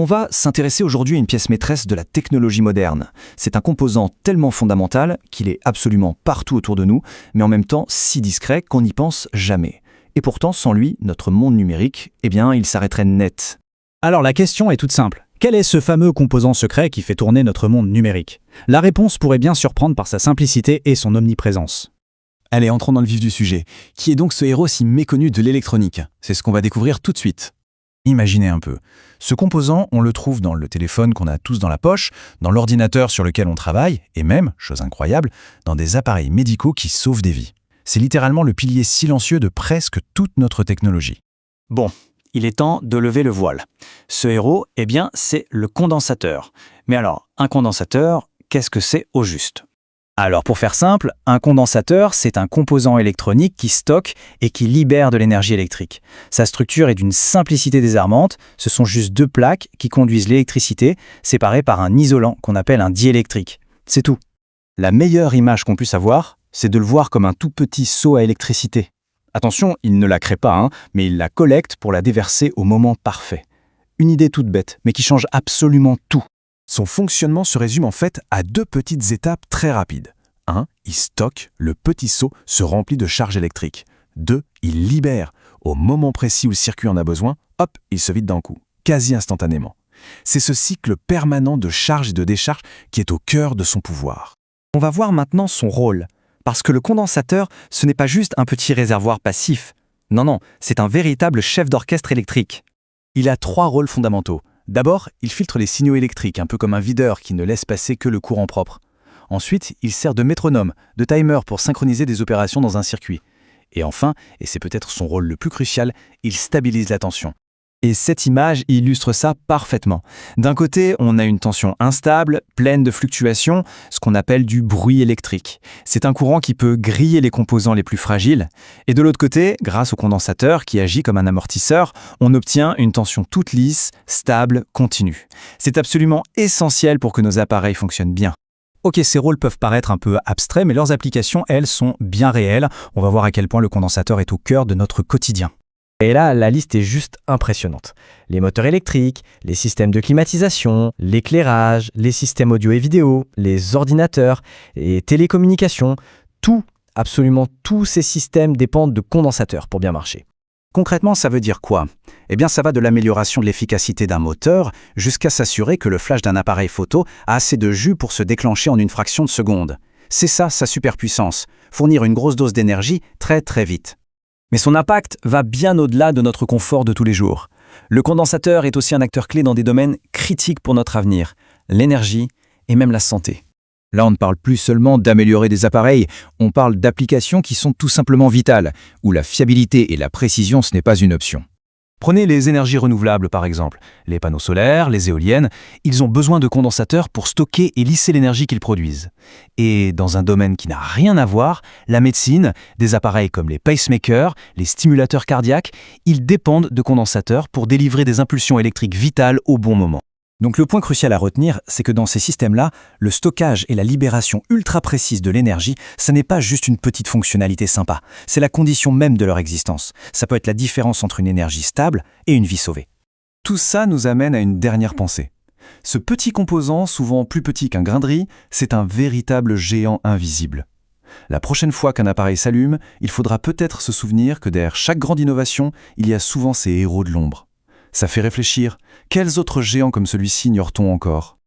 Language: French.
On va s'intéresser aujourd'hui à une pièce maîtresse de la technologie moderne. C'est un composant tellement fondamental qu'il est absolument partout autour de nous, mais en même temps si discret qu'on n'y pense jamais. Et pourtant, sans lui, notre monde numérique, il s'arrêterait net. Alors la question est toute simple. Quel est ce fameux composant secret qui fait tourner notre monde numérique? La réponse pourrait bien surprendre par sa simplicité et son omniprésence. Allez, entrons dans le vif du sujet. Qui est donc ce héros si méconnu de l'électronique? C'est ce qu'on va découvrir tout de suite. Imaginez un peu. Ce composant, on le trouve dans le téléphone qu'on a tous dans la poche, dans l'ordinateur sur lequel on travaille, et même, chose incroyable, dans des appareils médicaux qui sauvent des vies. C'est littéralement le pilier silencieux de presque toute notre technologie. Bon, il est temps de lever le voile. Ce héros, c'est le condensateur. Mais alors, un condensateur, qu'est-ce que c'est au juste? Alors pour faire simple, un condensateur, c'est un composant électronique qui stocke et qui libère de l'énergie électrique. Sa structure est d'une simplicité désarmante, ce sont juste deux plaques qui conduisent l'électricité, séparées par un isolant qu'on appelle un diélectrique. C'est tout. La meilleure image qu'on puisse avoir, c'est de le voir comme un tout petit seau à électricité. Attention, il ne la crée pas, mais il la collecte pour la déverser au moment parfait. Une idée toute bête, mais qui change absolument tout. Son fonctionnement se résume en fait à deux petites étapes très rapides. 1. Il stocke, le petit seau se remplit de charge électrique. 2. Il libère. Au moment précis où le circuit en a besoin, hop, il se vide d'un coup, quasi instantanément. C'est ce cycle permanent de charge et de décharge qui est au cœur de son pouvoir. On va voir maintenant son rôle. Parce que le condensateur, ce n'est pas juste un petit réservoir passif. Non, c'est un véritable chef d'orchestre électrique. Il a 3 rôles fondamentaux. D'abord, il filtre les signaux électriques, un peu comme un videur qui ne laisse passer que le courant propre. Ensuite, il sert de métronome, de timer pour synchroniser des opérations dans un circuit. Et enfin, et c'est peut-être son rôle le plus crucial, il stabilise la tension. Et cette image illustre ça parfaitement. D'un côté, on a une tension instable, pleine de fluctuations, ce qu'on appelle du bruit électrique. C'est un courant qui peut griller les composants les plus fragiles. Et de l'autre côté, grâce au condensateur qui agit comme un amortisseur, on obtient une tension toute lisse, stable, continue. C'est absolument essentiel pour que nos appareils fonctionnent bien. Ok, ces rôles peuvent paraître un peu abstraits, mais leurs applications, elles, sont bien réelles. On va voir à quel point le condensateur est au cœur de notre quotidien. Et là, la liste est juste impressionnante. Les moteurs électriques, les systèmes de climatisation, l'éclairage, les systèmes audio et vidéo, les ordinateurs et télécommunications, absolument tous ces systèmes dépendent de condensateurs pour bien marcher. Concrètement, ça veut dire quoi? Ça va de l'amélioration de l'efficacité d'un moteur jusqu'à s'assurer que le flash d'un appareil photo a assez de jus pour se déclencher en une fraction de seconde. C'est ça, sa superpuissance, fournir une grosse dose d'énergie très très vite. Mais son impact va bien au-delà de notre confort de tous les jours. Le condensateur est aussi un acteur clé dans des domaines critiques pour notre avenir, l'énergie et même la santé. Là, on ne parle plus seulement d'améliorer des appareils, on parle d'applications qui sont tout simplement vitales, où la fiabilité et la précision, ce n'est pas une option. Prenez les énergies renouvelables par exemple. Les panneaux solaires, les éoliennes, ils ont besoin de condensateurs pour stocker et lisser l'énergie qu'ils produisent. Et dans un domaine qui n'a rien à voir, la médecine, des appareils comme les pacemakers, les stimulateurs cardiaques, ils dépendent de condensateurs pour délivrer des impulsions électriques vitales au bon moment. Donc le point crucial à retenir, c'est que dans ces systèmes-là, le stockage et la libération ultra précise de l'énergie, ça n'est pas juste une petite fonctionnalité sympa, c'est la condition même de leur existence. Ça peut être la différence entre une énergie stable et une vie sauvée. Tout ça nous amène à une dernière pensée. Ce petit composant, souvent plus petit qu'un grain de riz, c'est un véritable géant invisible. La prochaine fois qu'un appareil s'allume, il faudra peut-être se souvenir que derrière chaque grande innovation, il y a souvent ces héros de l'ombre. Ça fait réfléchir. Quels autres géants comme celui-ci ignore-t-on encore ?